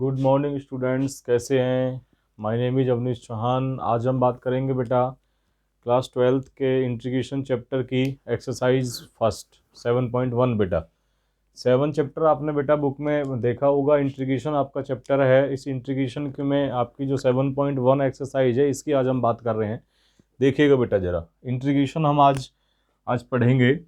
Good morning students, कैसे हैं। My name is Avneesh Chauhan. आज हम बात करेंगे बेटा क्लास 12th के इंटीग्रेशन चैप्टर की एक्सरसाइज फर्स्ट 7.1। बेटा 7 चैप्टर आपने बेटा बुक में देखा होगा। इंटीग्रेशन आपका चैप्टर है। इस इंटीग्रेशन के में आपकी जो 7.1 एक्सरसाइज है इसकी आज हम बात कर रहे हैं। देखिएगा बेटा ज़रा, इंटीग्रेशन हम आज पढ़ेंगे।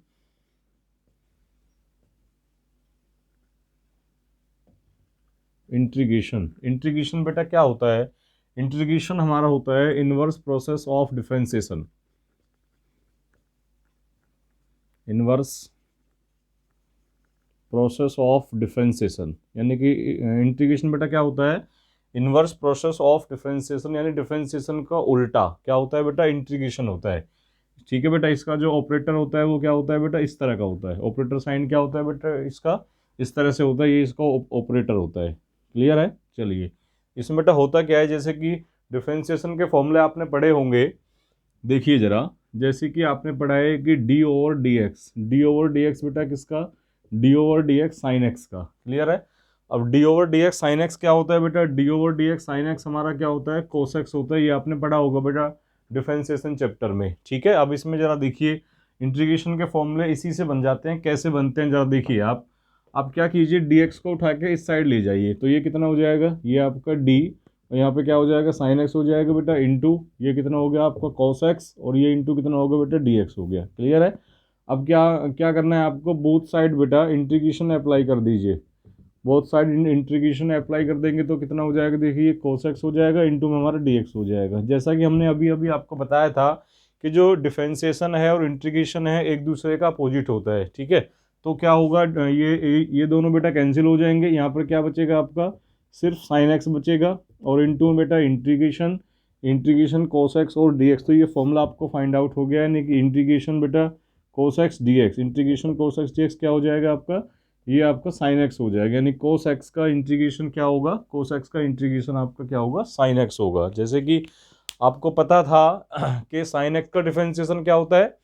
इंटीग्रेशन बेटा क्या होता है। इंटीग्रेशन हमारा होता है inverse process of differentiation. Inverse process of differentiation यानी कि इंटीग्रेशन बेटा क्या होता है, इनवर्स प्रोसेस ऑफ डिफरेंशिएशन यानी डिफरेंशिएशन का उल्टा क्या होता है बेटा, इंटीग्रेशन होता है। ठीक है बेटा, इसका जो ऑपरेटर होता है वो क्या होता है बेटा, इस तरह का होता है। ऑपरेटर साइन क्या होता है बेटा, इसका इस तरह से होता है, ये इसका ऑपरेटर होता है। क्लियर है। चलिए, इसमें बेटा होता क्या है, जैसे कि डिफरेंशिएशन के फॉर्मूले आपने पढ़े होंगे। देखिए ज़रा, जैसे कि आपने पढ़ा है कि डी ओवर डी एक्स बेटा किसका, D over D x sine x का। क्लियर है। अब D over D x sine x क्या होता है बेटा, D over D x sine x हमारा क्या होता है, कोस एक्स होता है। ये आपने पढ़ा होगा बेटा डिफरेंशिएशन चैप्टर में। ठीक है। अब इसमें ज़रा देखिए, इंटीग्रेशन के फॉर्मूले इसी से बन जाते हैं। कैसे बनते हैं ज़रा देखिए आप क्या कीजिए, डी एक्स को उठा के इस साइड ले जाइए, तो ये कितना हो जाएगा, ये आपका डी, और यहाँ पे क्या हो जाएगा, साइन एक्स हो जाएगा बेटा, इंटू ये कितना हो गया आपका कॉस एक्स, और ये इंटू कितना होगा बेटा, डी एक्स हो गया। क्लियर है। अब क्या क्या करना है आपको, बोथ साइड बेटा इंटीग्रेशन अप्लाई कर दीजिए। बोथ साइड इंटीग्रेशन अप्लाई कर देंगे तो कितना हो जाएगा, देखिए cos x हो जाएगा, इंटू में हमारा dx हो जाएगा। जैसा कि हमने अभी अभी आपको बताया था कि जो डिफरेंशिएशन है और इंटीग्रेशन है एक दूसरे का अपोजिट होता है। ठीक है। तो क्या होगा, ये दोनों बेटा कैंसिल हो जाएंगे। यहाँ पर क्या बचेगा आपका, सिर्फ sin x बचेगा, और इंटू में बेटा इंटीग्रेशन इंटीग्रेशन cos x और dx। तो ये फॉर्मूला आपको फाइंड आउट हो गया है, यानी कि इंटीग्रेशन बेटा cos x dx, integration cos x dx क्या हो जाएगा आपका, ये आपका साइन एक्स हो जाएगा। यानी कोस एक्स का इंटीग्रेशन क्या होगा, कोस एक्स का इंटीग्रेशन आपका क्या होगा, साइन एक्स होगा। जैसे कि आपको पता था कि साइन एक्स का डिफरेंशिएशन क्या होता है,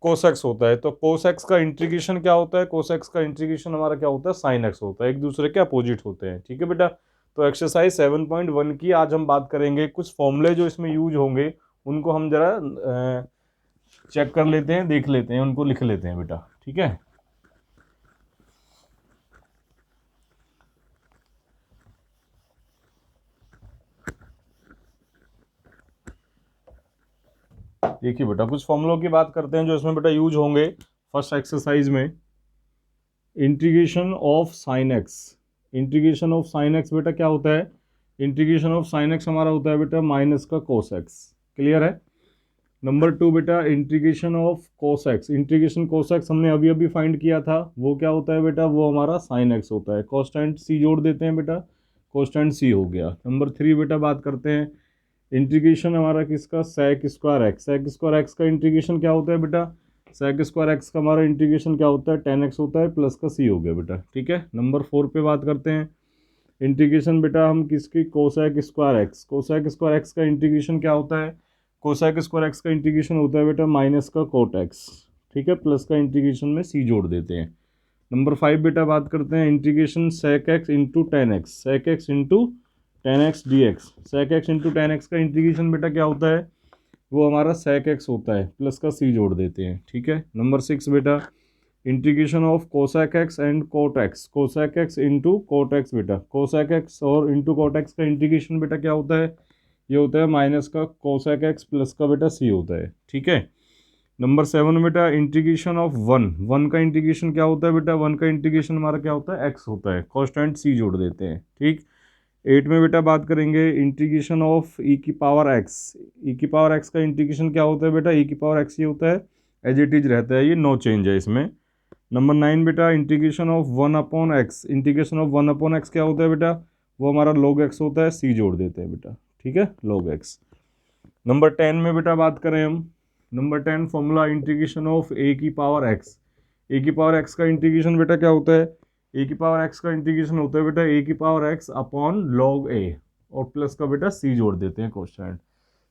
कोस एक्स होता है। तो कोस एक्स का इंटीग्रेशन क्या होता है, कोस एक्स का इंटीग्रेशन हमारा क्या होता है, साइन एक्स होता है। एक दूसरे के अपोजिट होते हैं। ठीक है बेटा। तो एक्सरसाइज 7.1 की आज हम बात करेंगे। कुछ फॉर्मूले जो इसमें यूज होंगे उनको हम जरा चेक कर लेते हैं, देख लेते हैं, उनको लिख लेते हैं बेटा। ठीक है। देखिए बेटा, कुछ फॉर्मूलों की बात करते हैं जो इसमें बेटा यूज होंगे फर्स्ट एक्सरसाइज में। Integration of sine x, integration of sine x बेटा क्या होता है, इंटीग्रेशन ऑफ साइन एक्स हमारा होता है बेटा माइनस का कोस एक्स। क्लियर है। नंबर 2 बेटा integration of cos x, integration cos x हमने अभी अभी फाइंड किया था, वो क्या होता है बेटा, वो हमारा साइन एक्स होता है। कॉन्स्टेंट सी जोड़ देते हैं बेटा, कॉन्स्टेंट सी हो गया। नंबर 3 बेटा बात करते हैं इंटीग्रेशन हमारा किसका, sec square x, sec square x का इंटीग्रेशन क्या होता है बेटा, सेक स्क्वायर एक्स का हमारा इंटीग्रेशन क्या होता है, टेन एक्स होता है, प्लस का सी हो गया बेटा। ठीक है। नंबर 4 पे बात करते हैं इंटीग्रेशन बेटा हम किसकी, cosec square x, cosec square x का इंटीग्रेशन क्या होता है, कोसेक स्क्वायर एक्स का इंटीग्रेशन होता है बेटा माइनस का कोट एक्स। ठीक है। प्लस का इंटीग्रेशन में सी जोड़ देते हैं। नंबर 5 बेटा बात करते हैं integration sec x into tan x, sec x into tan x d x, sec x into tan x का इंटीग्रेशन बेटा क्या होता है, वो हमारा सेक एक्स होता है, प्लस का सी जोड़ देते हैं। ठीक है। नंबर 6 बेटा integration of cosec x and cot x, cosec x into cot x बेटा, कोसेक एक्स और इंटू कोट एक्स का इंटीग्रेशन बेटा क्या होता है, ये होता है माइनस का कोसेक एक्स, प्लस का बेटा सी होता है। ठीक है। नंबर 7 बेटा इंटीग्रेशन ऑफ वन, वन का इंटीग्रेशन क्या होता है बेटा, वन का इंटीग्रेशन हमारा क्या होता है, एक्स होता है, कॉन्स्टेंट सी जोड़ देते हैं। ठीक। 8 में बेटा बात करेंगे इंटीग्रेशन ऑफ ई की पावर एक्स, ई की पावर एक्स का इंटीग्रेशन क्या होता है बेटा, ई की पावर एक्स ही होता है, एज इट इज रहता है, ये नो चेंज है इसमें। नंबर 9 बेटा integration of one upon x, integration of one upon x क्या होता है बेटा, वो हमारा log एक्स होता है, सी जोड़ देते हैं बेटा। ठीक है, log एक्स। नंबर 10 में बेटा बात करें हम, नंबर 10 फॉर्मूला इंटीग्रेशन ऑफ ए की पावर एक्स, ए की पावर एक्स का इंटीग्रेशन बेटा क्या होता है, ए की पावर एक्स का इंटीग्रेशन होता है बेटा ए की पावर एक्स अपॉन log ए, और प्लस का बेटा सी जोड़ देते हैं कॉन्स्टेंट।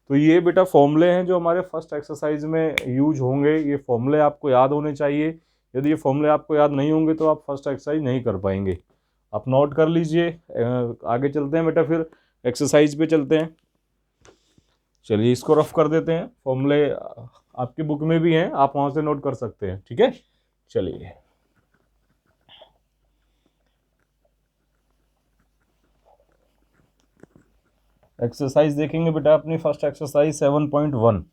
तो ये बेटा फॉर्मूले हैं जो हमारे फर्स्ट एक्सरसाइज में यूज होंगे। ये फॉर्मूले आपको याद होने चाहिए। यदि ये फॉर्मूले आपको याद नहीं होंगे तो आप फर्स्ट एक्सरसाइज नहीं कर पाएंगे। आप नोट कर लीजिए। आगे चलते हैं बेटा, फिर एक्सरसाइज पे चलते हैं। चलिए इसको रफ कर देते हैं। फॉर्मूले आपकी बुक में भी हैं, आप वहां से नोट कर सकते हैं। ठीक है, चलिए एक्सरसाइज देखेंगे बेटा अपनी फर्स्ट एक्सरसाइज 7.1।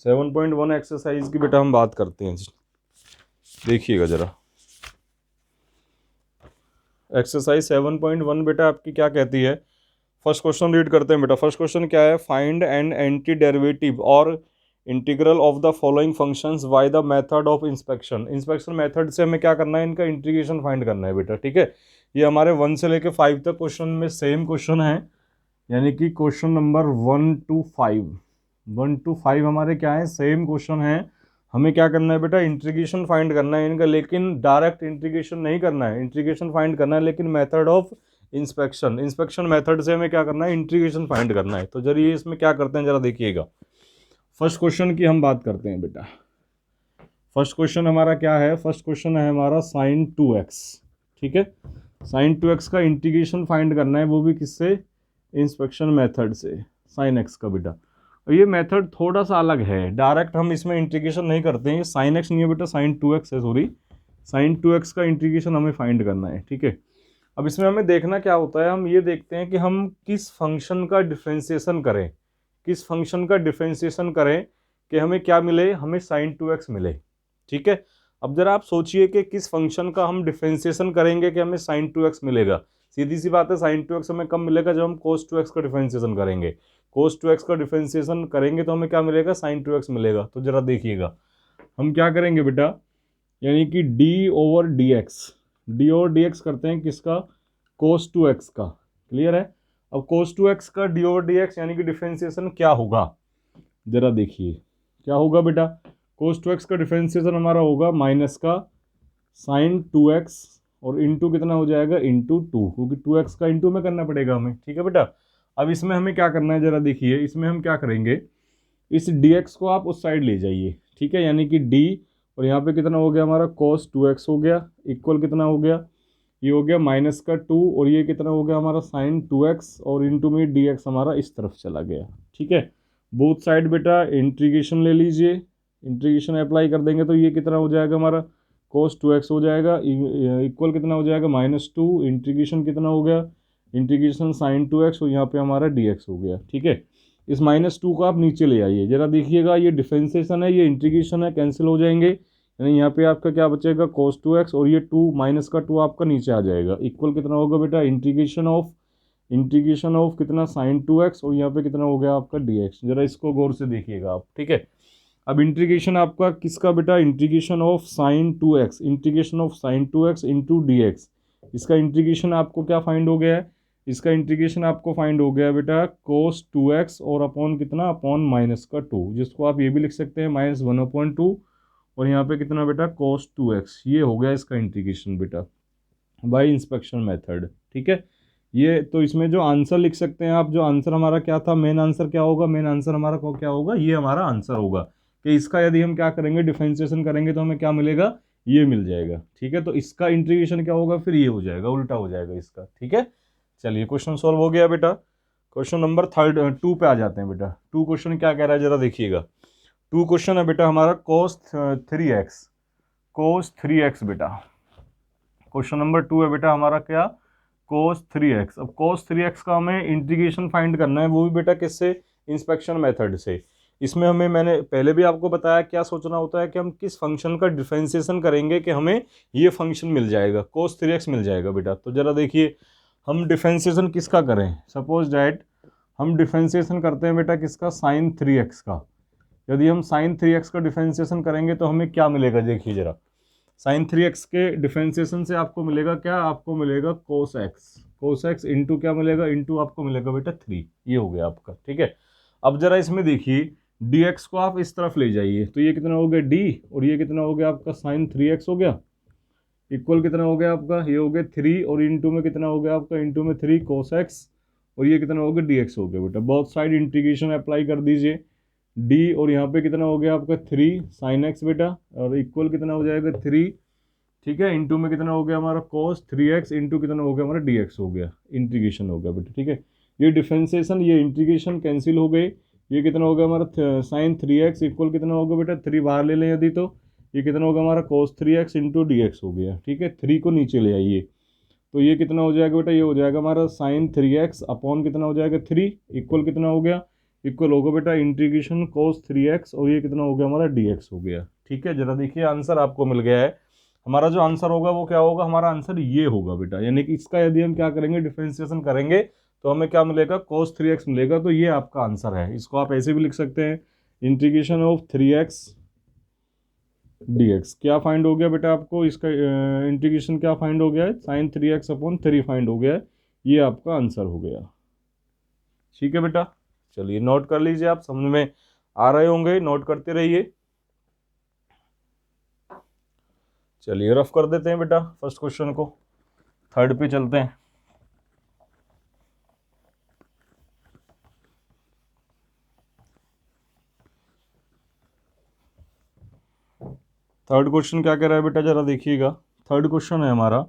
7.1 एक्सरसाइज की बेटा हम बात करते हैं। देखिएगा जरा, एक्सरसाइज 7.1 बेटा आपकी क्या कहती है। फर्स्ट क्वेश्चन रीड करते हैं बेटा। फर्स्ट क्वेश्चन क्या है, फाइंड एंड एंटी डेरिवेटिव और integral of the following functions by the method of inspection. Inspection method से हमें क्या करना है, इनका इंटीग्रेशन फाइंड करना है बेटा। ठीक है, ये हमारे 1 से लेकर 5 तक क्वेश्चन में सेम क्वेश्चन है, यानी कि क्वेश्चन नंबर 1 to 5, 1 to 5 हमारे क्या है, सेम क्वेश्चन है। हमें क्या करना है बेटा, इंटीग्रेशन फाइंड करना है इनका, लेकिन डायरेक्ट इंटीग्रेशन नहीं करना है, इंटीग्रेशन फाइंड करना है लेकिन method of inspection, inspection method से हमें क्या करना है, इंटीग्रेशन फाइंड करना है। तो जरा ये इसमें क्या करते हैं जरा देखिएगा। फर्स्ट क्वेश्चन की हम बात करते हैं बेटा। फर्स्ट क्वेश्चन हमारा क्या है, फर्स्ट क्वेश्चन है हमारा sin 2x। ठीक है, sin 2x का इंटीग्रेशन फाइंड करना है, वो भी किससे, इंस्पेक्शन मेथड से, sin x का बेटा। और ये मेथड थोड़ा सा अलग है, डायरेक्ट हम इसमें इंटीग्रेशन नहीं करते हैं। ये sin x नहीं है बेटा, sin 2x है, सॉरी, sin 2x का इंटीग्रेशन हमें फाइंड करना है। ठीक है, अब इसमें हमें देखना क्या होता है, हम ये देखते हैं कि हम किस फंक्शन का डिफ्रेंसिएशन करें, किस फंक्शन का डिफ्रेंसिएशन करें कि हमें क्या मिले, हमें sin 2x मिले। ठीक है, अब जरा आप सोचिए कि किस फंक्शन का हम डिफ्रेंसिएशन करेंगे कि हमें sin 2x मिलेगा। सीधी सी बात है, sin 2x हमें कब मिलेगा, जब हम cos 2x का डिफ्रेंसिएशन करेंगे। cos 2x का डिफ्रेंसिएशन करेंगे तो हमें क्या मिलेगा, sin 2x मिलेगा। तो जरा देखिएगा हम क्या करेंगे बेटा, यानी कि d/dx, d और dx करते हैं किसका, cos 2x का। क्लियर है, अब cos 2x का d और dx यानी कि डिफ्रेंसिएशन क्या होगा, जरा देखिए क्या होगा बेटा। cos 2x का डिफ्रेंसिएशन हमारा होगा माइनस का sin 2x और इंटू कितना हो जाएगा, इंटू 2, क्योंकि 2x का इंटू में करना पड़ेगा हमें। ठीक है बेटा, अब इसमें हमें क्या करना है जरा देखिए, इसमें हम क्या करेंगे, इस dx को आप उस साइड ले जाइए। ठीक है, यानी कि d और यहाँ पे कितना हो गया हमारा cos 2x हो गया, इक्वल कितना हो गया, ये हो गया माइनस का 2 और ये कितना हो गया हमारा sin 2x और इंटू में dx हमारा इस तरफ चला गया। ठीक है, बोथ साइड बेटा इंटीग्रेशन ले लीजिए, इंटीग्रेशन अप्लाई कर देंगे तो ये कितना हो जाएगा हमारा, cos 2x हो जाएगा, इक्वल कितना हो जाएगा -2, इंटीग्रेशन कितना हो गया, इंटीग्रेशन sin 2x और यहाँ पे हमारा dx हो गया। ठीक है, इस -2 को आप नीचे ले आइए, जरा देखिएगा, ये डिफरेंशिएशन है, ये इंटीग्रेशन है, कैंसिल हो जाएंगे, यानी यहाँ पे आपका क्या बचेगा, cos 2x और ये 2 माइनस का 2 आपका नीचे आ जाएगा, इक्वल कितना होगा बेटा, इंटीग्रेशन ऑफ कितना, sin 2x और यहाँ पे कितना हो गया आपका dx। जरा इसको गौर से देखिएगा आप। ठीक है, अब इंटीग्रेशन आपका किसका बेटा, integration of sin 2x, integration of sin 2x into dx, इसका इंटीग्रेशन आपको क्या फाइंड हो गया है, इसका इंटीग्रेशन आपको फाइंड हो गया बेटा cos 2x और अपॉन कितना, अपॉन माइनस का 2, जिसको आप ये भी लिख सकते हैं -1/2 और यहाँ पे कितना बेटा cos 2x, ये हो गया इसका इंटीग्रेशन बेटा बाय इंस्पेक्शन मेथड। ठीक है, ये तो इसमें जो आंसर लिख सकते हैं आप, जो आंसर हमारा क्या था, मेन आंसर क्या होगा, मेन आंसर हमारा को क्या होगा, ये हमारा आंसर होगा कि इसका यदि हम क्या करेंगे, डिफरेंशिएशन करेंगे तो हमें क्या मिलेगा, ये मिल जाएगा। ठीक है, तो इसका इंटीग्रेशन क्या होगा, फिर ये हो जाएगा, उल्टा हो जाएगा इसका। ठीक है, चलिए क्वेश्चन सॉल्व हो गया बेटा। क्वेश्चन नंबर 2 पे आ जाते हैं बेटा। 2 क्वेश्चन क्या कह रहा है जरा देखिएगा। 2 क्वेश्चन है बेटा हमारा cos 3x बेटा। क्वेश्चन नंबर 2 है बेटा हमारा क्या, cos 3x। अब cos 3x का हमें इंटीग्रेशन फाइंड करना है, वो भी बेटा किससे, इंस्पेक्शन मेथड से। इसमें हमें, मैंने पहले भी आपको बताया क्या सोचना होता है कि हम किस फंक्शन का डिफरेंशिएशन करेंगे कि हमें ये फंक्शन मिल जाएगा, cos 3x मिल जाएगा बेटा। तो जरा देखिए हम डिफरेंशिएशन किसका करें, सपोज डैट हम डिफरेंशिएशन करते हैं बेटा किसका, sin 3x का। यदि हम sin 3x का डिफरेंशिएशन करेंगे तो हमें क्या मिलेगा, देखिए जरा, sin 3x के डिफरेंशिएशन से आपको मिलेगा क्या, आपको मिलेगा cos x इंटू क्या मिलेगा, इंटू आपको मिलेगा बेटा 3, ये हो गया आपका। ठीक है, अब जरा इसमें देखिए dx को आप इस तरफ ले जाइए, तो ये कितना हो गया d और ये कितना हो गया आपका sin 3x हो गया, इक्वल कितना हो गया आपका, ये हो गया 3 और इंटू में कितना हो गया आपका, इंटू में 3 cos x और ये कितना हो गया dx हो गया बेटा। बोथ साइड इंटीग्रेशन अप्लाई कर दीजिए, डी और यहाँ पे कितना हो गया आपका 3 साइन एक्स बेटा, और इक्वल कितना हो जाएगा 3, ठीक है, इंटू में कितना हो गया हमारा कॉस 3x इंटू कितना हो गया हमारा dx हो गया, इंटीग्रेशन हो गया बेटा, ठीक है। ये डिफरेंशिएशन ये इंटीग्रेशन कैंसिल हो गए, ये कितना हो गया हमारा साइन 3x इक्वल कितना होगा बेटा 3 बाहर ले लें यदि, तो ये कितना होगा हमारा cos 3x into D x हो गया, ठीक है। 3 को नीचे ले आइए तो ये कितना हो जाएगा बेटा, ये हो जाएगा हमारा साइन 3x अपॉन कितना हो जाएगा 3 इक्वल कितना हो गया, इक्वल होगा बेटा इंटीग्रेशन cos 3x और ये कितना हो गया हमारा dx हो गया, ठीक है। जरा देखिए आंसर आपको मिल गया है। हमारा जो आंसर होगा वो क्या होगा, हमारा आंसर ये होगा बेटा, यानी कि इसका यदि हम क्या करेंगे डिफरेंशिएशन करेंगे तो हमें क्या मिलेगा cos 3x मिलेगा, तो ये आपका आंसर है। इसको आप ऐसे भी लिख सकते हैं, इंटीग्रेशन ऑफ 3x dx क्या फाइंड हो गया बेटा आपको, इसका इंटीग्रेशन क्या फाइंड हो गया है, साइन 3x अपॉन 3 फाइंड हो गया है, ये आपका आंसर हो गया, ठीक है बेटा। चलिए नोट कर लीजिए, आप समझ में आ रहे होंगे, नोट करते रहिए। चलिए रफ कर देते हैं बेटा फर्स्ट क्वेश्चन को, थर्ड पे चलते हैं। थर्ड क्वेश्चन क्या कह रहा है बेटा, जरा देखिएगा। थर्ड क्वेश्चन है हमारा,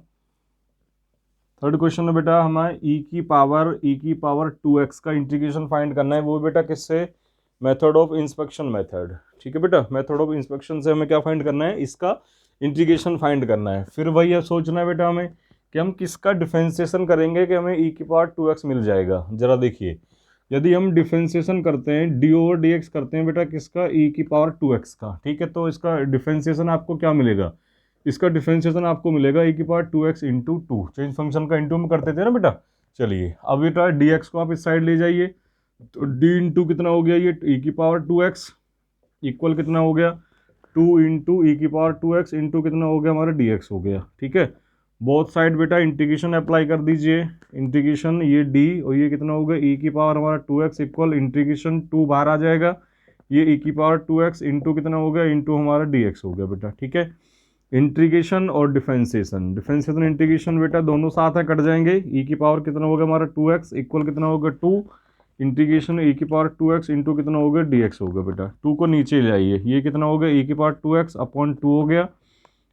थर्ड क्वेश्चन में बेटा हमें e की पावर 2x का इंटीग्रेशन फाइंड करना है, वो बेटा किससे, मेथड ऑफ इंस्पेक्शन मेथड, ठीक है बेटा। मेथड ऑफ इंस्पेक्शन से हमें क्या फाइंड करना है, इसका इंटीग्रेशन फाइंड करना है। फिर वही है सोचना है बेटा हमें कि हम किसका डिफरेंशिएशन करेंगे कि हमें e की पावर 2x मिल जाएगा। जरा देखिए, यदि हम डिफरेंशिएशन करते हैं डी ओवर डी एक्स करते हैं बेटा किसका, e की पावर 2x का, ठीक है, तो इसका डिफरेंशिएशन आपको क्या मिलेगा, इसका डिफरेंशिएशन आपको मिलेगा e की power 2x into 2, change function का इंटू में करते थे ना बेटा। चलिए अब बेटा dx को आप इस साइड ले जाइए, तो d इंटू कितना हो गया, ये e की पावर 2x इक्वल कितना हो गया 2 इंटू ई की पावर 2x इंटू कितना हो गया हमारा dx हो गया, ठीक है। बोथ साइड बेटा इंटीग्रेशन अप्लाई कर दीजिए, इंटीग्रेशन ये d और ये कितना होगा e की पावर हमारा 2x इक्वल इंटीग्रेशन 2 बाहर आ जाएगा, ये e की पावर 2x इंटू कितना हो गया इंटू हमारा dx हो गया बेटा, ठीक है। इंटीग्रेशन और डिफरेंशिएशन इंटीग्रेशन बेटा दोनों साथ है, कट जाएंगे। e की पावर कितना होगा हमारा 2x इक्वल कितना होगा 2 इंटीग्रेशन e की पावर 2x इंटू कितना होगा dx होगा बेटा, 2 को नीचे ले आइए, ये कितना होगा e की पावर 2x अपॉन 2 हो गया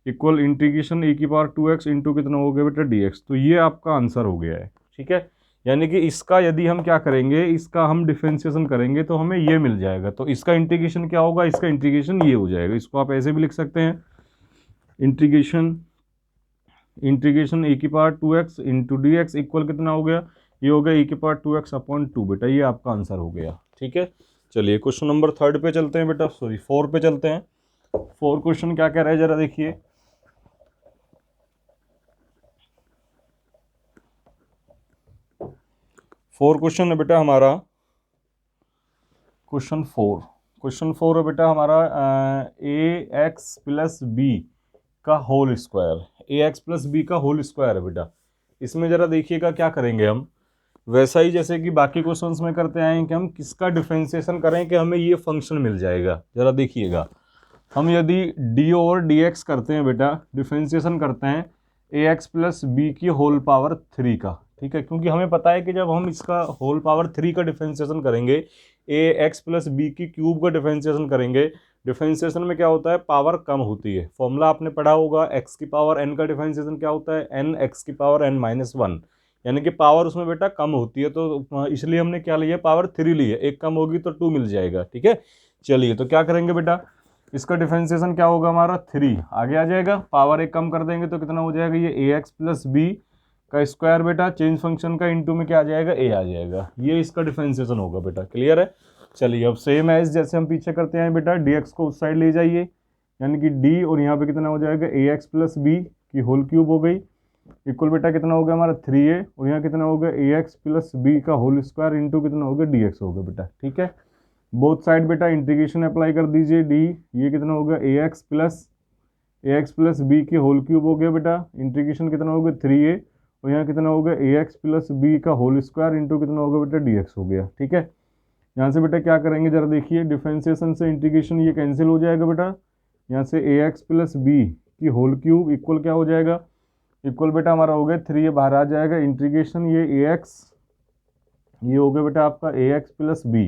इक्वल इंटीग्रेशन e की पावर 2x इंटू कितना हो गया बेटा dx, तो ये आपका आंसर हो गया है, ठीक है। यानी कि इसका यदि हम क्या करेंगे, इसका हम डिफरेंशिएशन करेंगे तो हमें ये मिल जाएगा, तो इसका इंटीग्रेशन क्या होगा, इसका इंटीग्रेशन ये हो जाएगा। इसको आप ऐसे भी लिख सकते हैं, इंटीग्रेशन e की power 2x into D x equal कितना हो गया, ये हो गया e की पावर 2x अपॉन 2 बेटा, ये आपका आंसर हो गया, ठीक है। चलिए क्वेश्चन नंबर थर्ड पे चलते हैं बेटा, सॉरी 4 पे चलते हैं। 4 क्वेश्चन क्या कह रहा है जरा देखिए, फोर क्वेश्चन है बेटा हमारा, क्वेश्चन फोर है बेटा हमारा ए एक्स प्लस बी का होल स्क्वायर, ए एक्स प्लस बी का होल स्क्वायर है बेटा। इसमें जरा देखिएगा क्या करेंगे हम, वैसा ही जैसे कि बाकी क्वेश्चंस में करते आए हैं कि हम किसका डिफरेंशिएशन करें कि हमें ये फंक्शन मिल जाएगा। जरा देखिएगा, हम यदि डी ओवर डी एक्स करते हैं बेटा, डिफरेंशिएशन करते हैं ए एक्स प्लस बी की होल पावर 3 का, ठीक है, क्योंकि हमें पता है कि जब हम इसका होल पावर 3 का डिफरेंशिएशन करेंगे, ए एक्स प्लस बी की क्यूब का डिफरेंशिएशन करेंगे, डिफरेंशिएशन में क्या होता है, पावर कम होती है। फॉर्मूला आपने पढ़ा होगा, एक्स की पावर एन का डिफरेंशिएशन क्या होता है, एन एक्स की पावर एन माइनस 1, यानी कि पावर उसमें बेटा कम होती है, तो इसलिए हमने क्या लिया, पावर 3 ली है, एक कम होगी तो 2 मिल जाएगा, ठीक है। चलिए तो क्या करेंगे बेटा, इसका डिफरेंशिएशन क्या होगा हमारा 3 आगे आ जाएगा, पावर एक कम कर देंगे तो कितना हो जाएगा, ये ए एक्स प्लस बी का स्क्वायर बेटा, चेंज फंक्शन का इंटू में क्या आ जाएगा, ए आ जाएगा, ये इसका डिफरेंशिएशन होगा बेटा, क्लियर है। चलिए अब सेम एज जैसे हम पीछे करते हैं बेटा, डी एक्स को उस साइड ले जाइए, यानी कि डी और यहाँ पे कितना हो जाएगा ए एक्स प्लस बी की होल क्यूब हो गई इक्वल बेटा कितना हो गया हमारा 3a और यहाँ कितना हो गया ए एक्स प्लस बी का होल स्क्वायर इंटू कितना हो गया डी एक्स हो गया बेटा, ठीक है। बोथ साइड बेटा इंटीग्रेशन अप्लाई कर दीजिए, डी ये कितना हो गया ए एक्स प्लस बी की होल क्यूब हो गया बेटा, इंटीग्रेशन कितना हो गया 3a और यहाँ कितना हो गया ए एक्स प्लस बी का होल स्क्वायर इंटू कितना हो गया बेटा डी एक्स हो गया, ठीक है। यहाँ से बेटा क्या करेंगे जरा देखिए, डिफरेंशिएशन से इंटीग्रेशन ये कैंसिल हो जाएगा बेटा, यहाँ से ए एक्स प्लस बी की होल क्यूब इक्वल क्या हो जाएगा, इक्वल बेटा हमारा हो गया 3 ये बाहर आ जाएगा, इंटीग्रेशन ये ए एक्स ये हो गया बेटा आपका ए एक्स प्लस बी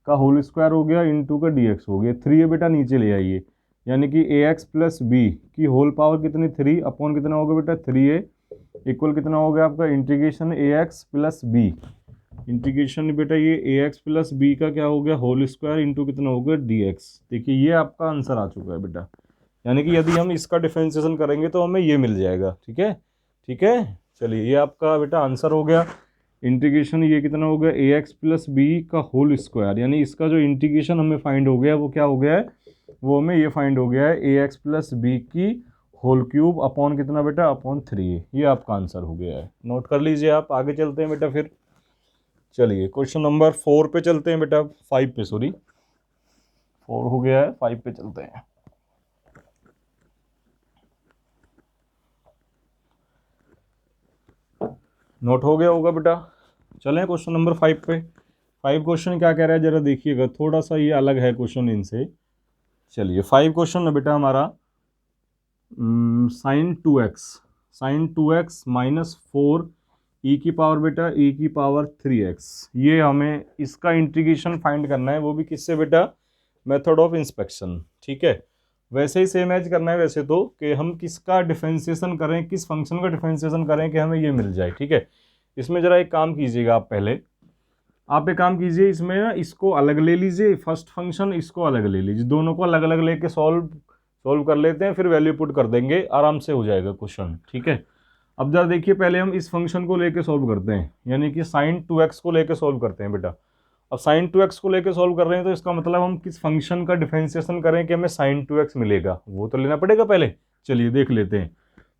का होल स्क्वायर हो गया इंटू का डी एक्स हो गया। 3 है बेटा, नीचे ले आइए, यानी कि ए एक्स प्लस बी की होल पावर कितनी 3 अपॉन कितना होगा बेटा 3a इक्वल कितना हो गया आपका इंटीग्रेशन ए एक्स प्लस बी, इंटीग्रेशन बेटा ये ए एक्स प्लस बी का क्या हो गया होल स्क्वायर इंटू कितना हो गया डी एक्स। देखिए ये आपका आंसर आ चुका है बेटा, यानी कि यदि हम इसका डिफरेंशिएशन करेंगे तो हमें ये मिल जाएगा। ठीक है, ठीक है, चलिए ये आपका बेटा आंसर हो गया। इंटीग्रेशन ये कितना हो गया ए एक्स प्लस बी का होल स्क्वायर, यानी इसका जो इंटीग्रेशन हमें फाइंड हो गया वो क्या हो गया है, वो हमें ये फाइंड हो गया है ए एक्स प्लस बी की होल क्यूब अपॉन कितना बेटा अपॉन 3। ये आपका आंसर हो गया है, नोट कर लीजिए आप। आगे चलते हैं बेटा फिर, चलिए क्वेश्चन नंबर 4 पे चलते हैं बेटा, 5 पे, सॉरी 4 हो गया है, 5 पे चलते हैं। नोट हो गया होगा बेटा, चलें क्वेश्चन नंबर 5 पे। 5 क्वेश्चन क्या कह रहा है जरा देखिएगा, थोड़ा सा ये अलग है क्वेश्चन इनसे। चलिए 5 क्वेश्चन है बेटा हमारा, साइन 2x माइनस 4 ई की पावर बेटा ई की पावर 3x, ये हमें इसका इंटीग्रेशन फाइंड करना है, वो भी किससे बेटा, मेथड ऑफ इंस्पेक्शन। ठीक है, वैसे ही सेम एज करना है वैसे तो, कि हम किसका डिफरेंशिएशन करें, किस फंक्शन का डिफरेंशिएशन करें कि हमें ये मिल जाए। ठीक है, इसमें ज़रा एक काम कीजिएगा आप, पहले आप एक काम कीजिए, इसमें ना इसको अलग ले लीजिए, फर्स्ट फंक्शन इसको अलग ले लीजिए, दोनों को अलग अलग लेके सॉल्व कर लेते हैं, फिर वैल्यू पुट कर देंगे, आराम से हो जाएगा क्वेश्चन। ठीक है, अब जरा देखिए पहले हम इस फंक्शन को लेके सॉल्व करते हैं, यानी कि साइन 2x को लेके सॉल्व करते हैं बेटा। अब साइन 2x को लेके सॉल्व कर रहे हैं तो इसका मतलब हम किस फंक्शन का डिफरेंशिएशन करें कि हमें साइन 2x मिलेगा, वो तो लेना पड़ेगा पहले। चलिए देख लेते हैं,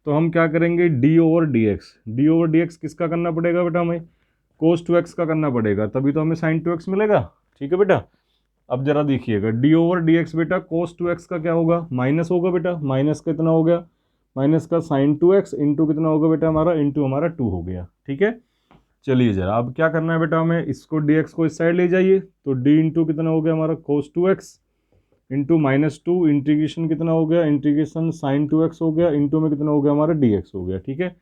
तो हम क्या करेंगे डी ओवर डी एक्स किसका करना पड़ेगा बेटा, हमें कोस 2x का करना पड़ेगा, तभी तो हमें साइन 2x मिलेगा। ठीक है बेटा, अब जरा देखिएगा डी ओवर डी एक्स बेटा कोस 2x का क्या होगा, माइनस होगा बेटा, माइनस का इतना हो गया, माइनस का साइन 2x इंटू कितना होगा बेटा हमारा, इंटू हमारा 2 हो गया। ठीक है, चलिए जरा अब क्या करना है बेटा, हमें इसको dx को इस साइड ले जाइए, तो d इंटू कितना हो गया हमारा कोस 2x इंटू -2 इंटीग्रेशन कितना हो गया, इंटीग्रेशन साइन 2x हो गया, इंटू में कितना हो गया हमारा dx हो गया। ठीक है,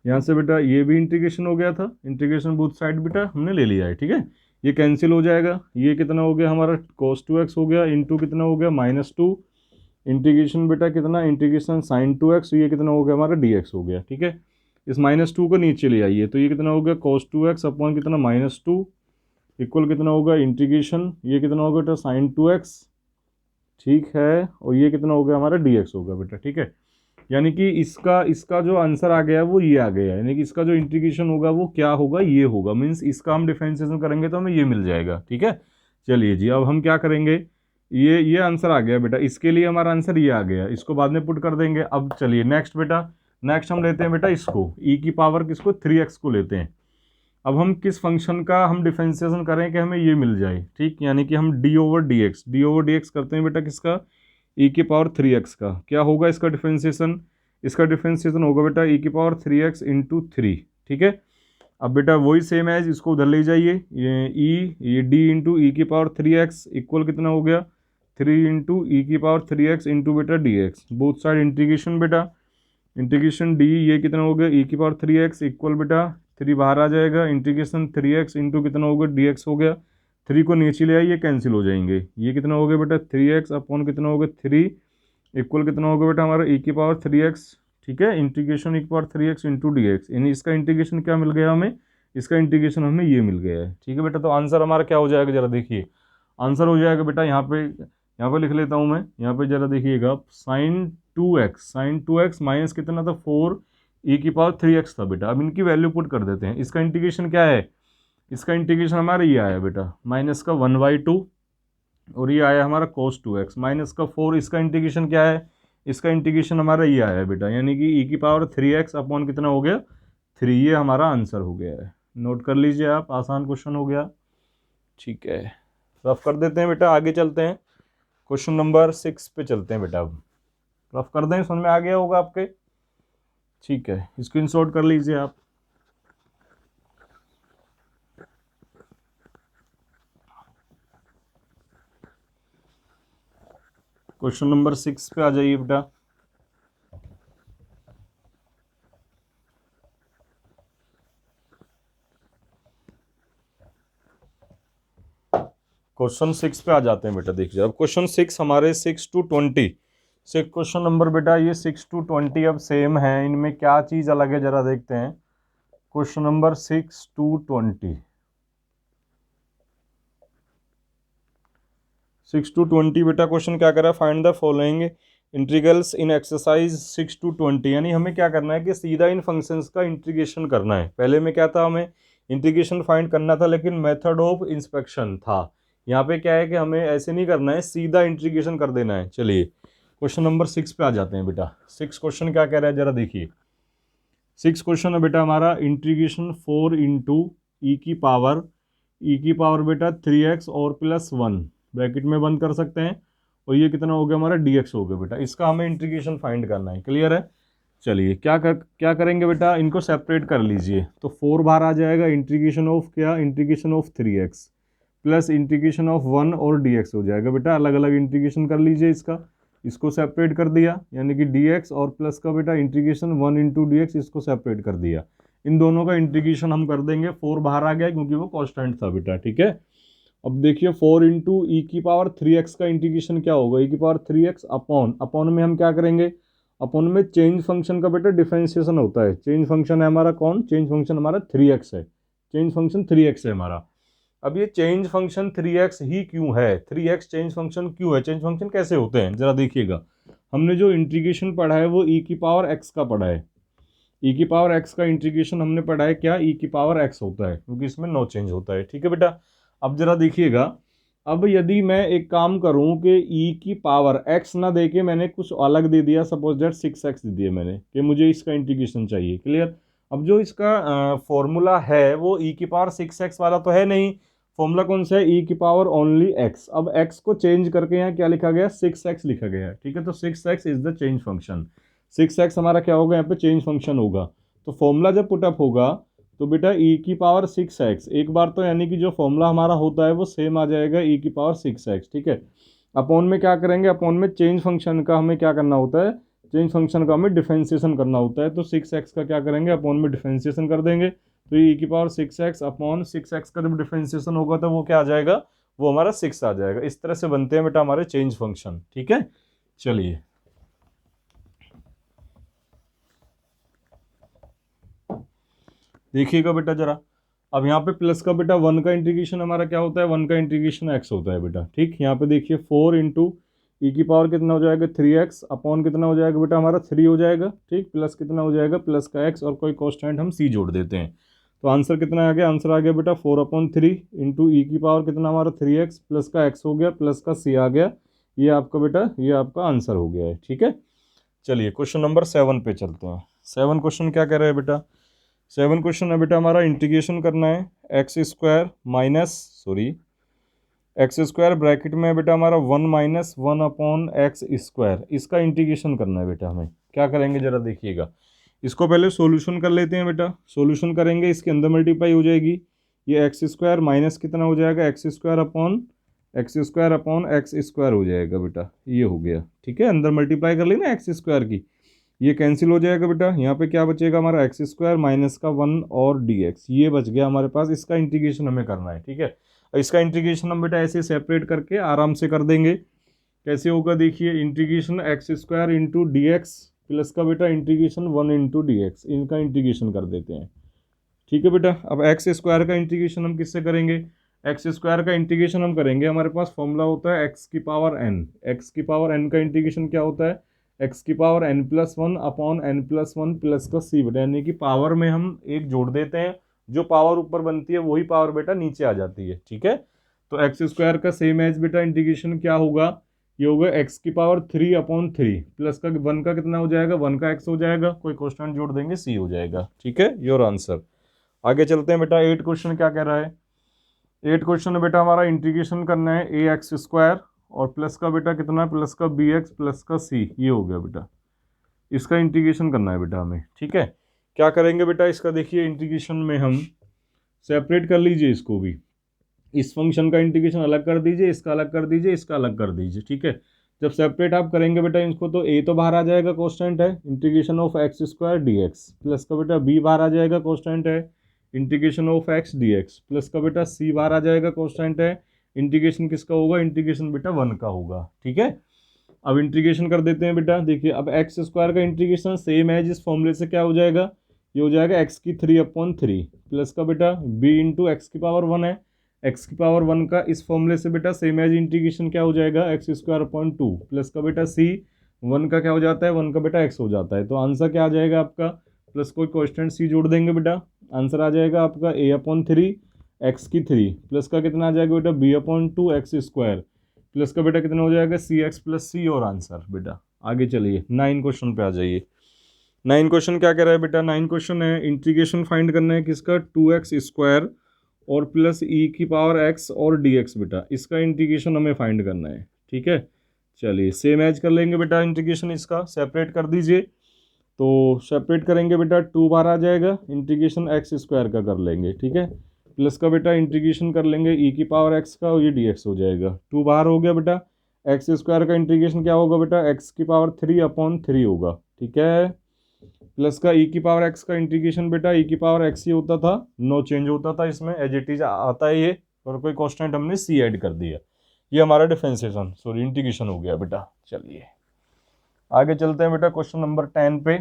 यहाँ से बेटा ये भी इंटीग्रेशन हो गया था, इंटीग्रेशन बोथ साइड बेटा हमने ले लिया है। ठीक है, ये कैंसिल हो जाएगा, ये कितना हो गया हमारा cos 2x हो गया, इंटू कितना हो गया -2 इंटीग्रेशन बेटा कितना, इंटीग्रेशन साइन 2x, ये कितना हो गया हमारा dx हो गया। ठीक है, इस -2 को नीचे ले आइए, तो ये कितना हो गया cos 2x अपॉन कितना -2 इक्वल कितना होगा इंटीग्रेशन, ये कितना होगा बेटा साइन 2x। ठीक है, और ये कितना हो गया हमारा dx होगा बेटा। ठीक है, यानी कि इसका इसका जो आंसर आ गया वो ये आ गया, यानी कि इसका जो इंटीग्रेशन होगा वो क्या होगा, ये होगा, मीन्स इसका हम डिफरेंशिएशन करेंगे तो हमें ये मिल जाएगा। ठीक है, चलिए जी अब हम क्या करेंगे, ये आंसर आ गया बेटा, इसके लिए हमारा आंसर ये आ गया, इसको बाद में पुट कर देंगे। अब चलिए नेक्स्ट बेटा, नेक्स्ट हम लेते हैं बेटा इसको ई की पावर किसको 3x को लेते हैं। अब हम किस फंक्शन का हम डिफरेंशिएशन करें कि हमें ये मिल जाए। ठीक, यानी कि हम डी ओवर डी एक्स करते हैं बेटा किसका, ई की पावर 3x का, क्या होगा इसका डिफरेंशिएशन, इसका डिफरेंशिएशन होगा बेटा ई की पावर 3x इंटू 3। ठीक है, अब बेटा वही सेम एज इसको उधर ले जाइए, ये डी इंटू ई की पावर 3x इक्वल कितना हो गया 3 इंटू ई की पावर 3x इंटू बेटा D x, both side integration बेटा, इंटीग्रेशन डी ये कितना हो गया ई की पावर 3x इक्वल बेटा 3 बाहर आ जाएगा, इंटीग्रेशन 3x इंटू कितना हो गया dx हो गया, 3 को नीचे ले आइए कैंसिल हो जाएंगे, ये कितना हो गया बेटा 3x अपॉन कितना हो गया 3 इक्वल कितना होगा बेटा हमारा ई की पावर 3x। ठीक है, इंटीग्रेशन ई की power 3x into D x, यानी इसका इंटीग्रेशन क्या मिल गया हमें, इसका इंटीग्रेशन हमें ये मिल गया है। ठीक है बेटा, तो आंसर हमारा क्या हो जाएगा जरा देखिए, आंसर हो जाएगा बेटा यहाँ पे लिख लेता हूँ मैं, यहाँ पे जरा देखिएगा साइन 2x माइनस कितना था 4 ई की पावर 3x था बेटा। अब इनकी वैल्यू पुट कर देते हैं, इसका इंटीग्रेशन क्या है, इसका इंटीग्रेशन हमारा ये आया बेटा माइनस का 1/2 और ये आया हमारा cos 2x माइनस का 4, इसका इंटीग्रेशन क्या है, इसका इंटीग्रेशन हमारा ये आया बेटा, यानी कि ई की पावर 3x अपॉन कितना हो गया 3, ये हमारा आंसर हो गया है। नोट कर लीजिए आप, आसान क्वेश्चन हो गया। ठीक है, रफ कर देते हैं बेटा, आगे चलते हैं क्वेश्चन नंबर 6 पे चलते हैं बेटा। अब रफ कर दें, समझ में आ गया होगा आपके। ठीक है, स्क्रीनशॉट कर लीजिए आप। क्वेश्चन नंबर 6 पे आ जाइए बेटा। क्वेश्चन 6 पे आ जाते हैं बेटा। देखिए अब क्वेश्चन 6 हमारे 6 to 20 से क्वेश्चन नंबर बेटा ये 6 to 20 अब सेम है, इनमें क्या चीज़ अलग है जरा देखते हैं। क्वेश्चन नंबर 6 to 20, 6 to 20 बेटा क्वेश्चन क्या कर रहा है, find the following integrals in exercise 6 to 20। यानी हमें क्या करना है कि सीधा इन फंक्शंस का इंटीग्रेशन करना है। पहले में क्या था, हमें इंटीग्रेशन फाइंड करना था लेकिन मेथड ऑफ इंस्पेक्शन था। यहाँ पे क्या है कि हमें ऐसे नहीं करना है, सीधा इंटीग्रेशन कर देना है। चलिए क्वेश्चन नंबर 6 पे आ जाते हैं बेटा। 6 क्वेश्चन क्या कह रहा है जरा देखिए। 6 क्वेश्चन है बेटा हमारा इंटीग्रेशन 4 इंटू ई की पावर बेटा 3x और +1 ब्रैकेट में बंद कर सकते हैं, और ये कितना हो गया हमारा dx हो गया बेटा। इसका हमें इंटीग्रेशन फाइंड करना है। क्लियर है। चलिए क्या करेंगे बेटा, इनको सेपरेट कर लीजिए। तो 4 बाहर आ जाएगा, इंटीग्रेशन ऑफ क्या, integration of 3x plus integration of 1 और dx हो जाएगा बेटा। अलग अलग इंटीग्रेशन कर लीजिए इसका, इसको सेपरेट कर दिया, यानी कि dx और प्लस का बेटा इंटीग्रेशन 1 इंटू dx, इसको सेपरेट कर दिया। इन दोनों का इंटीग्रेशन हम कर देंगे। 4 बाहर आ गया क्योंकि वो कांस्टेंट था बेटा। ठीक है, अब देखिए 4 इंटू ई की पावर 3x का इंटीग्रेशन क्या होगा, ई की पावर 3x अपॉन में हम क्या करेंगे, अपॉन में चेंज फंक्शन का बेटा डिफरेंशिएशन होता है। चेंज फंक्शन है हमारा कौन, चेंज फंक्शन हमारा 3x है, चेंज फंक्शन 3x है हमारा। अब ये चेंज फंक्शन 3x ही क्यों है, 3x चेंज फंक्शन क्यों है, चेंज फंक्शन कैसे होते हैं जरा देखिएगा। हमने जो इंटीग्रेशन पढ़ा है वो ई की पावर x का पढ़ा है। ई की पावर x का इंटीग्रेशन हमने पढ़ा है क्या, ई की पावर x होता है, क्योंकि इसमें नो चेंज होता है। ठीक है बेटा, अब जरा देखिएगा। अब यदि मैं एक काम करूं कि ई की पावर x ना दे के मैंने कुछ अलग दे दिया, सपोज दैट 6x दे दिया मैंने, कि मुझे इसका इंटीग्रेशन चाहिए। क्लियर। अब जो इसका फॉर्मूला है वो ई की पावर 6x वाला तो है नहीं, फॉर्मूला कौन सा है, ई की पावर ओनली x। अब x को चेंज करके यहाँ क्या लिखा गया, 6x लिखा गया है। ठीक है, तो 6x is the change function. 6x हमारा क्या होगा, यहाँ पे चेंज फंक्शन होगा। तो फॉर्मूला जब पुटअप होगा तो बेटा ई की पावर 6x एक बार तो, यानी कि जो फॉर्मूला हमारा होता है वो सेम आ जाएगा, ई की पावर 6x। ठीक है, अपॉन में क्या करेंगे, अपॉन में चेंज फंक्शन का हमें क्या करना होता है, चेंज फंक्शन का हमें डिफरेंशिएशन करना होता है। तो 6x का क्या करेंगे, अपॉन में डिफरेंशिएशन कर देंगे। तो ई की पावर 6x अपॉन 6x का जब डिफरेंशिएशन होगा तो वो क्या आ जाएगा, वो हमारा 6 आ जाएगा। इस तरह से बनते हैं बेटा हमारे चेंज फंक्शन। ठीक है, चलिए देखिएगा बेटा जरा। अब यहाँ पे प्लस का बेटा 1 का इंटीग्रेशन हमारा क्या होता है, 1 का इंटीग्रेशन x होता है बेटा। ठीक, यहाँ पे देखिए 4 इंटू ई की पावर कितना हो जाएगा 3x अपॉन कितना हो जाएगा बेटा हमारा 3 हो जाएगा। ठीक, प्लस कितना हो जाएगा, प्लस का x और कोई कॉन्स्टेंट हम c जोड़ देते हैं। तो आंसर कितना आ गया, आंसर आ गया बेटा 4/3 इंटू ई की पावर कितना हमारा 3x प्लस का x हो गया प्लस का c आ गया। ये आपका बेटा, ये आपका आंसर हो गया है। ठीक है, चलिए क्वेश्चन नंबर 7 पे चलते हैं। 7 क्वेश्चन क्या कह रहे हैं बेटा, 7 क्वेश्चन है बेटा हमारा इंटीग्रेशन करना है एक्स स्क्वायर ब्रैकेट में बेटा हमारा 1 - 1/x², इसका इंटीग्रेशन करना है बेटा। हमें क्या करेंगे जरा देखिएगा, इसको पहले सॉल्यूशन कर लेते हैं बेटा। सॉल्यूशन करेंगे, इसके अंदर मल्टीप्लाई हो जाएगी, ये x² माइनस कितना हो जाएगा x² हो जाएगा बेटा, ये हो गया। ठीक है, अंदर मल्टीप्लाई कर लेना x² की, ये कैंसिल हो जाएगा बेटा। यहाँ पे क्या बचेगा हमारा x² माइनस का 1 और dx, ये बच गया हमारे पास। इसका इंटीग्रेशन हमें करना है। ठीक है, इसका इंटीग्रेशन हम बेटा ऐसे सेपरेट करके आराम से कर देंगे। कैसे होगा देखिए, integration x² into dx plus का बेटा इंटीग्रेशन 1 इंटू dx, इनका इंटीग्रेशन कर देते हैं। ठीक है बेटा, अब x² का इंटीग्रेशन हम किससे करेंगे, x² का इंटीग्रेशन हम करेंगे, हमारे पास फॉर्मूला होता है x की पावर n का इंटीग्रेशन क्या होता है, x की power n+1 upon n+1 plus का c बेटा, यानी कि पावर में हम एक जोड़ देते हैं, जो पावर ऊपर बनती है वही पावर बेटा नीचे आ जाती है। ठीक है, तो x² का सेम एज बेटा इंटीग्रेशन क्या होगा, ये होगा x की पावर 3/3 प्लस का 1 का कितना हो जाएगा, 1 का x हो जाएगा, कोई कांस्टेंट जोड़ देंगे c हो जाएगा। ठीक है, योर आंसर। आगे चलते हैं बेटा। 8 क्वेश्चन क्या कह रहा है, 8 क्वेश्चन है बेटा हमारा इंटीग्रेशन करना है ax² और प्लस का बेटा कितना, प्लस का bx प्लस का c, ये हो गया बेटा। इसका इंटीग्रेशन करना है बेटा हमें। ठीक है, क्या करेंगे बेटा, इसका देखिए इंटीग्रेशन में हम सेपरेट कर लीजिए इसको भी, इस फंक्शन का इंटीग्रेशन अलग कर दीजिए, इसका अलग कर दीजिए, इसका अलग कर दीजिए। ठीक है, जब सेपरेट आप करेंगे बेटा इसको तो a तो बाहर आ जाएगा, कांस्टेंट है, integration of x² dx plus का बेटा b बाहर आ जाएगा, कांस्टेंट है, integration of x dx plus का बेटा c बाहर आ जाएगा, कांस्टेंट है, इंटीग्रेशन किसका होगा, इंटीग्रेशन बेटा 1 का होगा। ठीक है, अब इंटीग्रेशन कर देते हैं बेटा। देखिए अब एक्स स्क्वायर का इंटीग्रेशन सेम है जिस फॉर्मूले से, क्या हो जाएगा, ये हो जाएगा एक्स की 3/3 प्लस का बेटा बी इंटू एक्स की पावर 1 है, एक्स की पावर 1 का इस फॉर्मूले से बेटा सेम एज इंटीग्रेशन क्या हो जाएगा, एक्स स्क्वायर अपॉन 2 प्लस का बेटा सी 1 का क्या हो जाता है, 1 का बेटा एक्स हो जाता है। तो आंसर क्या आ जाएगा आपका, प्लस कोई कॉन्स्टेंट सी जोड़ देंगे बेटा, आंसर आ जाएगा आपका a/3 एक्स की 3 प्लस का कितना आ जाएगा बेटा b/2 एक्स स्क्वायर प्लस का बेटा कितना हो जाएगा cx प्लस सी, और आंसर बेटा। आगे चलिए 9 क्वेश्चन पे आ जाइए। 9 क्वेश्चन क्या कह रहा है बेटा, 9 क्वेश्चन है इंटीग्रेशन फाइंड करना है किसका, 2x स्क्वायर और प्लस ई की पावर x और dx बेटा, इसका इंटीग्रेशन हमें फाइंड करना है। ठीक है, चलिए सेम एज कर लेंगे बेटा, इंटीग्रेशन इसका सेपरेट कर दीजिए। तो सेपरेट करेंगे बेटा 2 बार आ जाएगा, इंटीग्रेशन एक्स स्क्वायर का कर लेंगे। ठीक है, प्लस का बेटा इंटीग्रेशन कर लेंगे ई की पावर एक्स का, और ये dx हो जाएगा। 2 बाहर हो गया बेटा, एक्स स्क्वायर का इंटीग्रेशन क्या होगा बेटा, एक्स की पावर 3/3 होगा। ठीक है, प्लस का ई की पावर एक्स का इंटीग्रेशन बेटा ई की पावर एक्स ही होता था, नो चेंज होता था इसमें, एज इट इज आता है ये, और कोई कॉन्स्टेंट हमने सी ऐड कर दिया। ये हमारा डिफरेंशिएशन सॉरी इंटीग्रेशन हो गया बेटा। चलिए आगे चलते हैं बेटा क्वेश्चन नंबर 10 पे।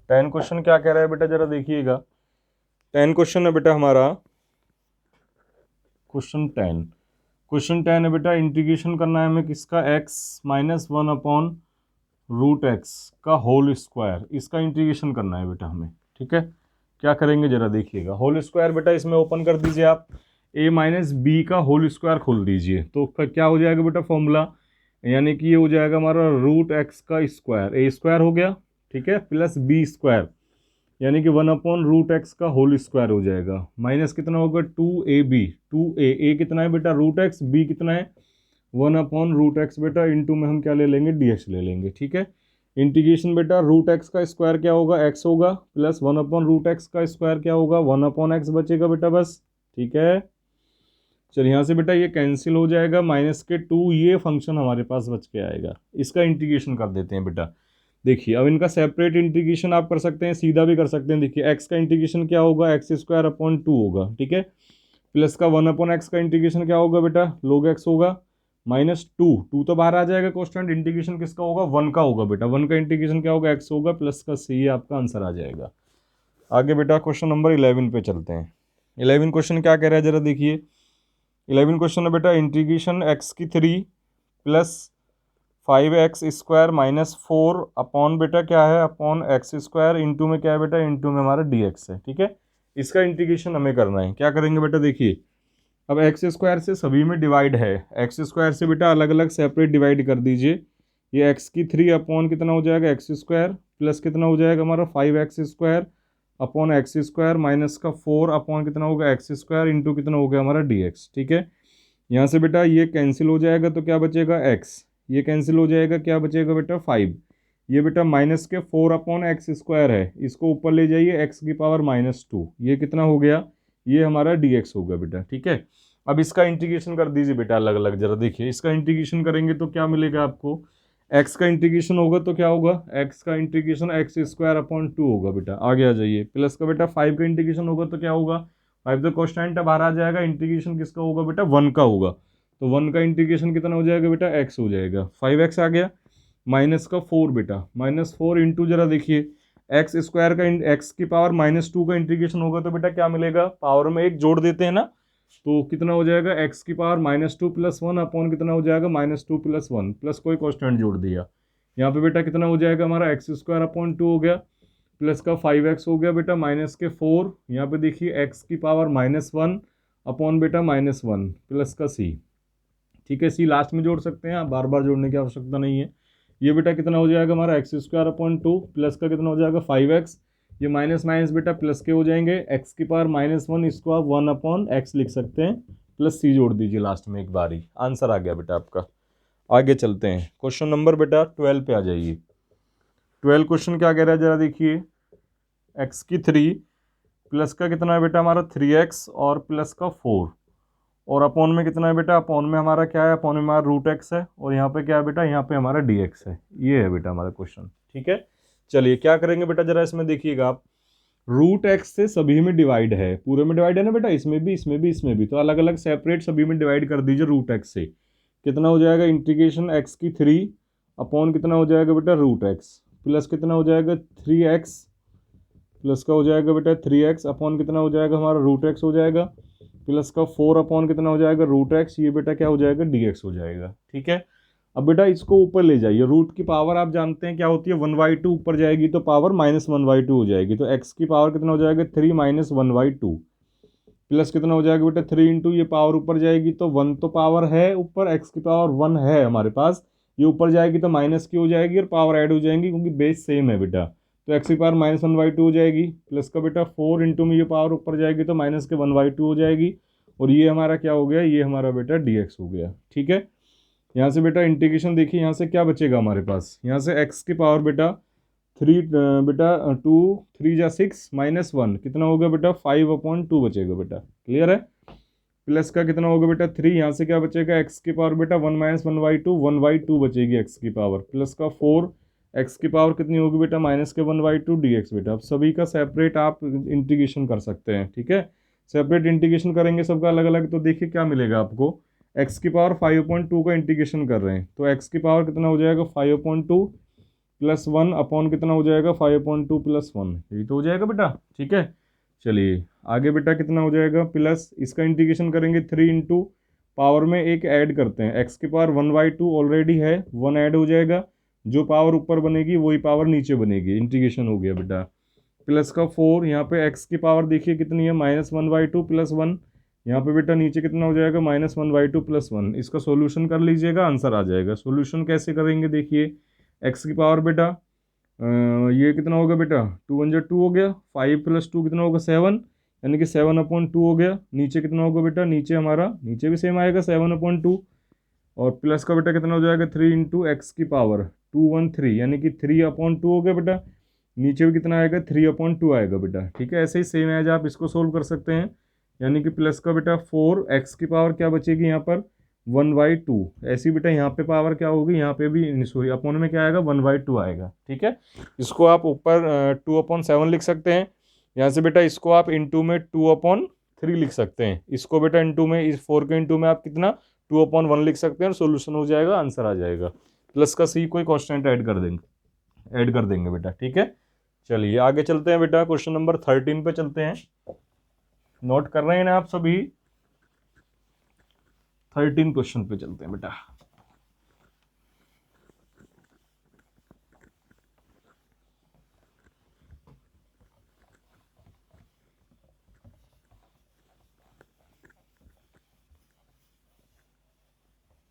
टेन क्वेश्चन क्या कह रहा है बेटा, जरा देखिएगा। 10 क्वेश्चन है बेटा हमारा, क्वेश्चन 10 है बेटा, इंटीग्रेशन करना है हमें किसका, x-1/√x का होल स्क्वायर, इसका इंटीग्रेशन करना है बेटा हमें। ठीक है, क्या करेंगे जरा देखिएगा। होल स्क्वायर बेटा इसमें ओपन कर दीजिए आप, a-b का होल स्क्वायर खोल दीजिए, तो क्या हो जाएगा बेटा फॉर्मूला, यानी कि ये हो जाएगा हमारा √x का स्क्वायर, a स्क्वायर हो गया। ठीक है, प्लस b स्क्वायर यानी कि 1/√x का होल स्क्वायर हो जाएगा, माइनस कितना होगा 2ab, 2a कितना है बेटा √x, b कितना है 1/√x बेटा, इंटू में हम क्या ले लेंगे, dx ले लेंगे। ठीक है, इंटीग्रेशन बेटा √x का स्क्वायर क्या होगा, x होगा, प्लस 1/√x का स्क्वायर क्या होगा, 1/x बचेगा बेटा बस। ठीक है, चलिए यहाँ से बेटा ये कैंसिल हो जाएगा, माइनस के 2 ये फंक्शन हमारे पास बच के आएगा, इसका इंटीग्रेशन कर देते हैं बेटा। देखिए अब इनका सेपरेट इंटीग्रेशन आप कर सकते हैं, सीधा भी कर सकते हैं। देखिए x का इंटीग्रेशन क्या होगा, x² अपॉन 2 होगा। ठीक है, प्लस का 1/x का इंटीग्रेशन क्या होगा बेटा, log x होगा, माइनस 2 तो बाहर आ जाएगा, कॉन्स्टेंट इंटीग्रेशन किसका होगा, 1 का होगा बेटा, 1 का इंटीग्रेशन क्या होगा, x होगा, प्लस का c आपका आंसर आ जाएगा। आगे बेटा क्वेश्चन नंबर 11 पे चलते हैं। 11 क्वेश्चन क्या कह रहा है जरा देखिए। 11 क्वेश्चन है बेटा, इंटीग्रेशन x की 3 प्लस 5x² माइनस 4 अपॉन बेटा क्या है, अपॉन x² इंटू में क्या है बेटा, इंटू में हमारा dx है। ठीक है, इसका इंटीग्रेशन हमें करना है। क्या करेंगे बेटा, देखिए अब x² से सभी में डिवाइड है, x² से बेटा अलग अलग सेपरेट डिवाइड कर दीजिए। ये x की 3 अपॉन कितना हो जाएगा, x² प्लस कितना हो जाएगा हमारा 5x² अपॉन x² माइनस का 4 अपॉन कितना होगा, x² इंटू कितना हो गया हमारा dx। ठीक है, यहाँ से बेटा ये कैंसिल हो जाएगा, तो क्या बचेगा x, ये कैंसिल हो जाएगा, क्या बचेगा बेटा 5, ये बेटा माइनस के 4/x² है, इसको ऊपर ले जाइए x की पावर -2, ये कितना हो गया, ये हमारा dx होगा बेटा। ठीक है, अब इसका इंटीग्रेशन कर दीजिए बेटा अलग अलग, जरा देखिए इसका इंटीग्रेशन करेंगे तो क्या मिलेगा आपको, x का इंटीग्रेशन होगा तो क्या होगा, x का इंटीग्रेशन x²/2 होगा बेटा, आगे आ जाइए। प्लस का बेटा 5 का इंटीग्रेशन होगा तो क्या होगा, 5 तो कॉन्स्टेंट है बाहर आ जाएगा, इंटीग्रेशन किसका होगा बेटा, 1 का होगा, तो 1 का इंटीग्रेशन कितना हो जाएगा बेटा, x हो जाएगा, 5x आ गया, माइनस का 4 बेटा, -4 इंटू जरा देखिए x² का x की पावर -2 का इंटीग्रेशन होगा तो बेटा क्या मिलेगा, पावर में एक जोड़ देते हैं ना, तो कितना हो जाएगा x की पावर -2 + 1 अपॉन कितना हो जाएगा, -2 + 1 प्लस कोई कॉन्स्टेंट जोड़ दिया, यहाँ पे बेटा कितना हो जाएगा हमारा x²/2 हो गया, प्लस का 5x हो गया बेटा, माइनस के 4, यहाँ पे देखिए x की पावर -1 अपॉन बेटा -1 प्लस का c। ठीक है, सी लास्ट में जोड़ सकते हैं आप, बार बार जोड़ने की आवश्यकता नहीं है। ये बेटा कितना हो जाएगा हमारा x²/2 प्लस का कितना हो जाएगा 5x, ये माइनस माइनस बेटा प्लस के हो जाएंगे, x की पावर -1 इसको आप 1/x लिख सकते हैं, प्लस c जोड़ दीजिए लास्ट में एक बार ही, आंसर आ गया बेटा आपका। आगे चलते हैं, क्वेश्चन नंबर बेटा 12 पे आ जाइए। 12 क्वेश्चन क्या कह रहा है जरा देखिए, x की 3 प्लस का कितना है बेटा हमारा 3x और प्लस का 4 और अपॉन में कितना है बेटा, अपॉन में हमारा क्या है, अपॉन में हमारा रूट एक्स है, और यहाँ पे क्या है बेटा, यहाँ पे हमारा डी एक्स है। ये है बेटा हमारा क्वेश्चन, ठीक है। चलिए क्या करेंगे बेटा, जरा इसमें देखिएगा आप, रूट एक्स से सभी में डिवाइड है, पूरे में डिवाइड है ना बेटा, इसमें भी, इसमें भी, इसमें भी, तो अलग अलग सेपरेट सभी में डिवाइड कर दीजिए रूट एक्स से। कितना हो जाएगा, इंटीग्रेशन एक्स की 3 अपॉन कितना हो जाएगा बेटा, रूट एक्स, प्लस कितना हो जाएगा 3x, प्लस का हो जाएगा बेटा 3x अपॉन कितना हो जाएगा हमारा रूट एक्स हो जाएगा, प्लस का 4 अपॉन कितना हो जाएगा रूट एक्स, ये बेटा क्या हो जाएगा dx हो जाएगा, ठीक है। अब बेटा इसको ऊपर ले जाइए, रूट की पावर आप जानते हैं क्या होती है, 1/2 ऊपर जाएगी तो पावर -1/2 हो जाएगी, तो x की पावर कितना हो जाएगा 3 - 1/2, प्लस कितना हो जाएगा बेटा 3 इंटू ये पावर ऊपर जाएगी तो 1 तो पावर है ऊपर, x की पावर 1 है हमारे पास, ये ऊपर जाएगी तो माइनस की हो जाएगी और पावर ऐड हो जाएंगी क्योंकि बेस सेम है बेटा, तो x की पावर -1/2 हो जाएगी, प्लस का बेटा 4 इंटू में ये पावर ऊपर जाएगी तो माइनस के 1/2 हो जाएगी, और ये हमारा क्या हो गया, ये हमारा बेटा dx हो गया, ठीक है। यहाँ से बेटा इंटीग्रेशन देखिए, यहाँ से क्या बचेगा हमारे पास, यहाँ से x की पावर बेटा 3 बेटा 2 3 जा 6 -1 कितना होगा बेटा 5/2 बचेगा बेटा, क्लियर है। प्लस का कितना होगा बेटा 3, यहाँ से क्या बचेगा x की पावर बेटा 1 - 1/2 1/2 बचेगी x की पावर, प्लस का 4 x की पावर कितनी होगी बेटा माइनस के 1/2 dx बेटा। अब सभी का सेपरेट आप इंटीग्रेशन कर सकते हैं, ठीक है, सेपरेट इंटीग्रेशन करेंगे सबका अलग अलग, तो देखिए क्या मिलेगा आपको, x की पावर 5/2 का इंटीग्रेशन कर रहे हैं तो x की पावर कितना हो जाएगा 5/2 प्लस 1 अपॉन कितना हो जाएगा 5/2 प्लस 1, यही तो हो जाएगा बेटा, ठीक है। चलिए आगे बेटा कितना हो जाएगा, प्लस इसका इंटीग्रेशन करेंगे 3 इंटू पावर में एक ऐड करते हैं, x की पावर 1/2 ऑलरेडी है, 1 ऐड हो जाएगा, जो पावर ऊपर बनेगी वही पावर नीचे बनेगी, इंटीग्रेशन हो गया बेटा, प्लस का 4 यहाँ पे x की पावर देखिए कितनी है -1/2 प्लस 1, यहाँ पे बेटा नीचे कितना हो जाएगा -1/2 प्लस 1, इसका सोल्यूशन कर लीजिएगा आंसर आ जाएगा। सोल्यूशन कैसे करेंगे देखिए, x की पावर बेटा ये कितना होगा बेटा 2 1 2 हो गया, 5 + 2 कितना होगा 7, यानी कि 7/2 हो गया, नीचे कितना होगा बेटा, नीचे हमारा नीचे भी सेम आएगा 7/2, और प्लस का बेटा कितना हो जाएगा 3 इंटू एक्स की पावर 213 यानी कि 3/2 हो गया बेटा, नीचे भी कितना आएगा 3/2 आएगा बेटा, ठीक है। ऐसे ही सेम एज आप इसको सोल्व कर सकते हैं, यानी कि प्लस का बेटा 4 एक्स की पावर क्या बचेगी यहाँ पर 1/2, ऐसी बेटा यहाँ पे पावर क्या होगी, यहाँ पे भी सॉरी अपॉन में क्या आएगा 1/2 आएगा, ठीक है। इसको आप ऊपर 2/7 लिख सकते हैं, यहाँ से बेटा इसको आप इंटू में 2/3 लिख सकते हैं, इसको बेटा इंटू में इस 4 के इंटू में आप कितना 2/1 लिख सकते हैं, और सोल्यूशन हो जाएगा, आंसर आ जाएगा। प्लस का सी कोई कॉन्स्टेंट ऐड कर देंगे बेटा, ठीक है। चलिए आगे चलते हैं बेटा, क्वेश्चन नंबर 13 पे चलते हैं, नोट कर रहे हैं ना आप सभी, 13 क्वेश्चन पे चलते हैं बेटा।